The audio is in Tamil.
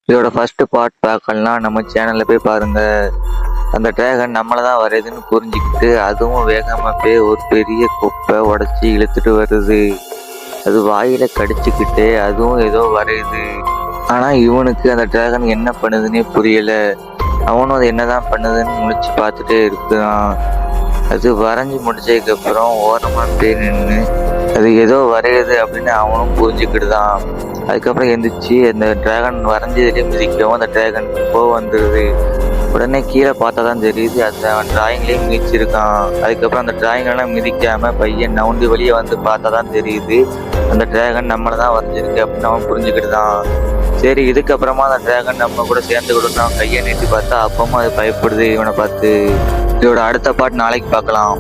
இதோட ஃபர்ஸ்ட் பார்ட் பார்க்கலாம், நம்ம சேனல்ல போய் பாருங்க. அந்த டிராகன் நம்மளை தான் வருதுன்னு புரிஞ்சுக்கிட்டு அதுவும் வேகமா போய் ஒரு பெரிய குப்பை உடச்சி இழுத்துட்டு வருது. அது வாயில கடிச்சுக்கிட்டு அதுவும் ஏதோ வரையுது. ஆனா இவனுக்கு அந்த டிராகன் என்ன பண்ணுதுன்னே புரியல. அவனும் அது என்னதான் பண்ணுதுன்னு முழிச்சு பார்த்துட்டே இருக்கான். அது வரைஞ்சி முடிச்சதுக்கு அப்புறம் ஓரமா போய் நின்று அது ஏதோ வரையுது அப்படின்னு அவனும் புரிஞ்சுக்கிட்டுதான். அதுக்கப்புறம் எந்திரிச்சு அந்த டிராகன் வரைஞ்சதுலேயே மிதிக்கவும் அந்த டிராகன் கோவம் வந்துடுது. உடனே கீழே பார்த்தா தான் தெரியுது அது அவன் டிராயிங்லேயே மிதிச்சிருக்கான். அதுக்கப்புறம் அந்த டிராயிங்கெல்லாம் மிதிக்காம பையன் நவுண்டு வெளியே வந்து பார்த்தா தான் தெரியுது அந்த டிராகன் நம்மளை தான் வரைஞ்சிருக்கு அப்படின்னு அவன் புரிஞ்சுக்கிட்டுதான். சரி, இதுக்கப்புறமா அந்த டிராகன் நம்ம கூட சேர்ந்துக்கிட்டோம்னு அவன் கையை நீட்டி பார்த்தா அப்பவும் அது பயப்படுது இவனை பார்த்து. இதோட அடுத்த பாட்டு நாளைக்கு பார்க்கலாம்.